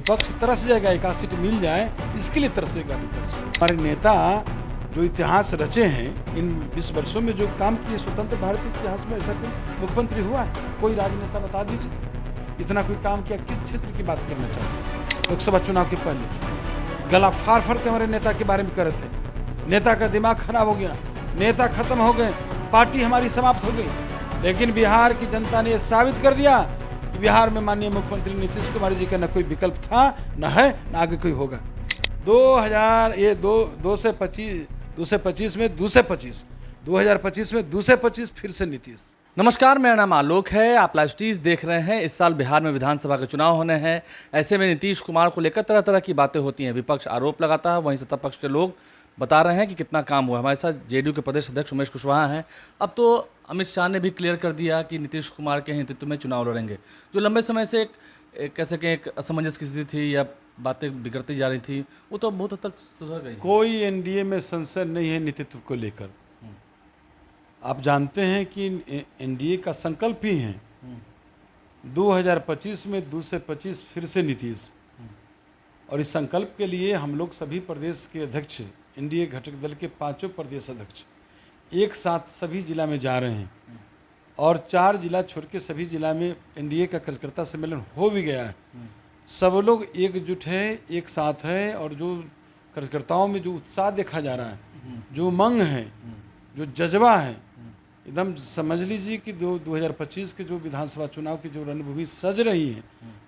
विपक्ष तरस जाएगा, एक आध सीट मिल जाए इसके लिए तरसेगा विपक्ष। हमारे नेता जो इतिहास रचे हैं, इन 20 वर्षों में जो काम किए, स्वतंत्र भारत इतिहास में ऐसा कोई मुख्यमंत्री हुआ, कोई राजनेता बता दीजिए इतना कोई काम किया। किस क्षेत्र की बात करना चाहते? लोकसभा चुनाव के पहले गला फाड़ फाड़ के हमारे नेता के बारे में कर रहे थे। नेता का दिमाग खराब हो गया, नेता खत्म हो गए, पार्टी हमारी समाप्त हो गई। लेकिन बिहार की जनता ने यह साबित कर दिया कि बिहार में माननीय मुख्यमंत्री नीतीश कुमार जी का न कोई विकल्प था, न है, न आगे कोई होगा। 2025 में दूसरे 25, 2025 में दूसरे 25 फिर से नीतीश। नमस्कार, मेरा नाम आलोक है। आप लाइव स्टीज देख रहे हैं। इस साल बिहार में विधानसभा के चुनाव होने हैं। ऐसे में नीतीश कुमार को लेकर तरह तरह की बातें होती हैं। विपक्ष आरोप लगाता है, वहीं सत्ता पक्ष के लोग बता रहे हैं कि कितना काम हुआ। हमारे साथ जेडीयू के प्रदेश अध्यक्ष उमेश कुशवाहा हैं। अब तो अमित शाह ने भी क्लियर कर दिया कि नीतीश कुमार के नेतृत्व में चुनाव लड़ेंगे। जो लंबे समय से एक कह सकें एक असमंजस की स्थिति थी या बातें बिगड़ती जा रही थी, वो तो बहुत हद तक सुधर गई। कोई एनडीए में संशय नहीं है नेतृत्व को लेकर। आप जानते हैं कि एनडीए का संकल्प ही है 2025 में दूसरे 25 फिर से नीतीश। और इस संकल्प के लिए हम लोग सभी प्रदेश के अध्यक्ष, एनडीए घटक दल के 5 प्रदेश अध्यक्ष एक साथ सभी जिला में जा रहे हैं। और 4 जिला छोड़ के सभी जिला में एनडीए का कार्यकर्ता सम्मेलन हो भी गया है। सब लोग एकजुट है, एक साथ है। और जो कार्यकर्ताओं में जो उत्साह देखा जा रहा है, जो उमंग है, जो जज्बा है, एकदम समझ लीजिए कि 2025 के जो विधानसभा चुनाव की जो रणभूमि सज रही है,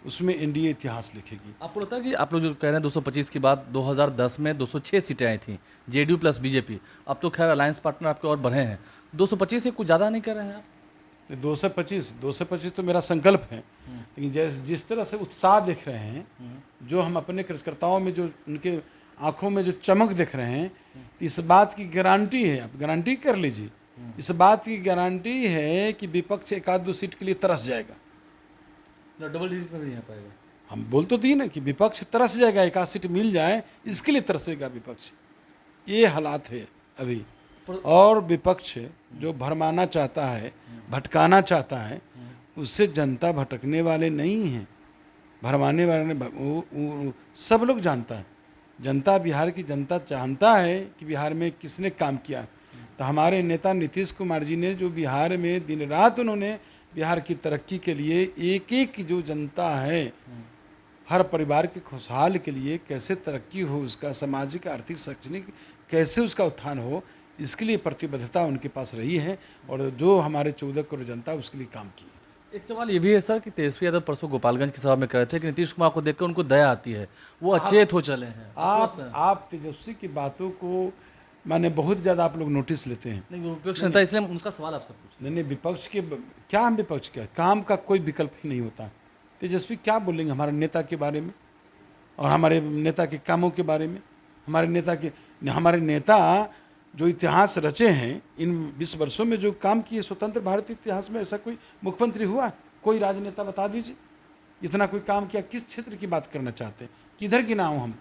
उसमें एनडीए इतिहास लिखेगी। आपको लगता है कि आप लोग जो कह रहे हैं 225 की बात, 2010 में 206 सीटें आई थी जेडीयू प्लस बीजेपी। अब तो खैर अलायंस पार्टनर आपके और बढ़े हैं। 225 से कुछ ज़्यादा नहीं कर रहे हैं आप? 225 तो मेरा संकल्प है। लेकिन जिस तरह से उत्साह देख रहे हैं, जो हम अपने कार्यकर्ताओं में जो उनके आंखों में जो चमक देख रहे हैं, तो इस बात की गारंटी है, आप गारंटी कर लीजिए, इस बात की गारंटी है कि विपक्ष एक आध 2 सीट के लिए तरस जाएगा। डबल डिजिट में भी नहीं आ पाएगा। हम बोल तो दिए ना कि विपक्ष तरस जाएगा, एक आध सीट मिल जाए इसके लिए तरसेगा विपक्ष। ये हालात है अभी। और विपक्ष जो भरमाना चाहता है, भटकाना चाहता है, उससे जनता भटकने वाले नहीं हैं, भरमाने वाले सब लोग जानता है। जनता, बिहार की जनता जानता है कि बिहार में किसने काम किया। तो हमारे नेता नीतीश कुमार जी ने जो बिहार में दिन रात उन्होंने बिहार की तरक्की के लिए एक एक जो जनता है, हर परिवार के खुशहाल के लिए कैसे तरक्की हो, उसका सामाजिक, आर्थिक, शैक्षणिक कैसे उसका उत्थान हो, इसके लिए प्रतिबद्धता उनके पास रही है। और जो हमारे 14 करोड़ जनता उसके लिए काम की। एक सवाल ये भी है सर कि तेजस्वी यादव परसों गोपालगंज की सभा में कह रहे थे कि नीतीश कुमार को देखकर उनको दया आती है, वो अचेत हो चले हैं। आप तेजस्वी की बातों को माने बहुत ज़्यादा आप लोग नोटिस लेते हैं। नहीं, वो विपक्ष नेता, इसलिए उनका सवाल आपसे पूछे। नहीं, विपक्ष के क्या, हम विपक्ष क्या, काम का कोई विकल्प ही नहीं होता। तेजस्वी क्या बोलेंगे हमारे नेता के बारे में और हमारे नेता के कामों के बारे में? हमारे नेता जो इतिहास रचे हैं, इन 20 वर्षों में जो काम किए, स्वतंत्र भारत इतिहास में ऐसा कोई मुख्यमंत्री हुआ, कोई राजनेता बता दीजिए इतना कोई काम किया। किस क्षेत्र की बात करना चाहते हैं? किधर गिनाऊं हम,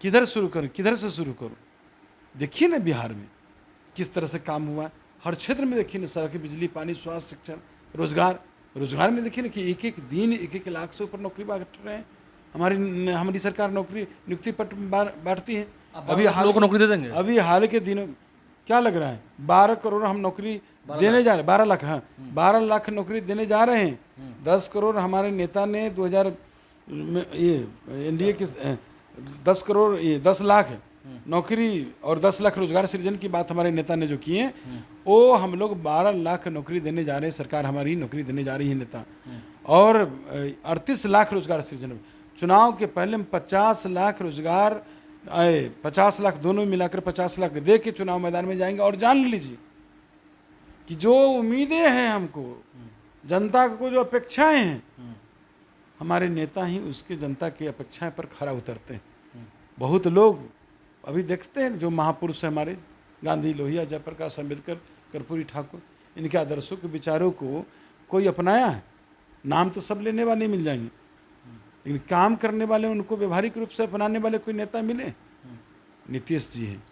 किधर शुरू करूं, किधर से शुरू करूं? देखिए ना बिहार में किस तरह से काम हुआ। हर क्षेत्र में देखिए ना, सड़क, बिजली, पानी, स्वास्थ्य, शिक्षण, रोजगार में देखिए ना कि एक एक दिन 1-1 लाख से ऊपर नौकरी बांट रहे हैं। हमारी सरकार नौकरी नियुक्ति पत्र बांटती है। अभी लोगों को नौकरी दे देंगे। अभी हाल के दिनों क्या लग रहा है, 12 करोड़ हम नौकरी देने जा रहे हैं, 12 लाख, हाँ 12 लाख नौकरी देने जा रहे हैं। 10 करोड़ हमारे नेता ने 2000 ये एनडीए की 10 करोड़, ये 10 लाख नौकरी और 10 लाख रोजगार सृजन की बात हमारे नेता ने जो की है, वो हम लोग 12 लाख नौकरी देने जा रहे हैं। सरकार हमारी नौकरी देने जा रही है नेता। और 38 लाख रोजगार सृजन। चुनाव के पहले हम 50 लाख रोजगार, 50 लाख दोनों मिलाकर 50 लाख दे के चुनाव मैदान में जाएंगे। और जान लीजिए कि जो उम्मीदें हैं हमको, जनता को जो अपेक्षाएं हैं, हमारे नेता ही उसके जनता की अपेक्षाएं पर खरा उतरते हैं। बहुत लोग अभी देखते हैं जो महापुरुष हैं हमारे, गांधी, लोहिया, जयप्रकाश अम्बेडकर, कर्पूरी ठाकुर, इनके आदर्शों के विचारों को कोई अपनाया है? नाम तो सब लेने वाले मिल जाएंगे, लेकिन काम करने वाले, उनको व्यवहारिक रूप से अपनाने वाले कोई नेता मिले? नीतीश जी हैं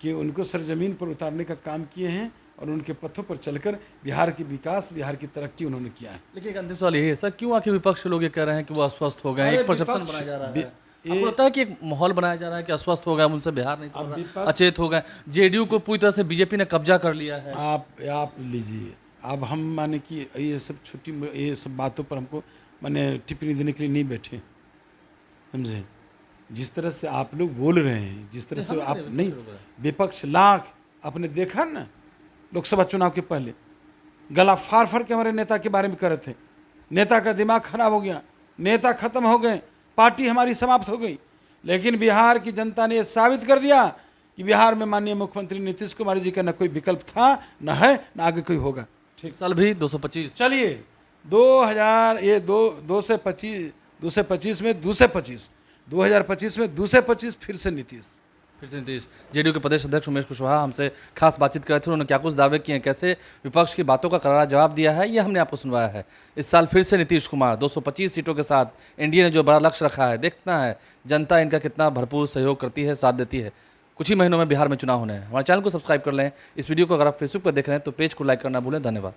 कि उनको सरजमीन पर उतारने का काम किए हैं। और उनके पथों पर चलकर बिहार की विकास, बिहार की तरक्की उन्होंने किया है। लेकिन एक अंतिम सवाल यही है सर, क्यों आखिर विपक्ष के लोग ये कह रहे हैं कि वो अस्वस्थ हो गए हैं? अरे एक परसेप्शन विपक्ष- बनाया जा रहा है, ये- आपको लगता है कि एक माहौल बनाया जा रहा है कि अस्वस्थ हो गए, उनसे बिहार नहीं चल अब रहा, विपक्ष- अचेत हो गए, जेडीयू को पूरी तरह से बीजेपी ने कब्जा कर लिया है। आप लीजिए, अब हम माने कि ये सब ये सब बातों पर हमको माने टिप्पणी देने के लिए नहीं बैठे, समझे। जिस तरह से आप लोग बोल रहे हैं, जिस तरह से आप नहीं, विपक्ष लाख आपने देखा ना लोकसभा चुनाव के पहले गला फाड़ फाड़ के हमारे नेता के बारे में कर रहे थे। नेता का दिमाग खराब हो गया, नेता खत्म हो गए, पार्टी हमारी समाप्त हो गई। लेकिन बिहार की जनता ने यह साबित कर दिया कि बिहार में माननीय मुख्यमंत्री नीतीश कुमार जी का न कोई विकल्प था, न है, न आगे कोई होगा। इस साल भी 225। चलिए 2000 ये 225 में 2025 में 225 फिर से नीतीश। फिर से नीतीश। जेडीयू के प्रदेश अध्यक्ष उमेश कुशवाहा हमसे खास बातचीत कर रहे थे, उन्होंने क्या कुछ दावे किए हैं, कैसे विपक्ष की बातों का करारा जवाब दिया है, ये हमने आपको सुनवाया है। इस साल फिर से नीतीश कुमार 225 सीटों के साथ एनडीए ने जो बड़ा लक्ष्य रखा है, देखना है जनता इनका कितना भरपूर सहयोग करती है, साथ देती है। कुछ ही महीनों में बिहार में चुनाव होने हैं। हमारे चैनल को सब्सक्राइब कर लें। इस वीडियो को अगर आप फेसबुक पर देख रहे हैं तो पेज को लाइक करना भूलें। धन्यवाद।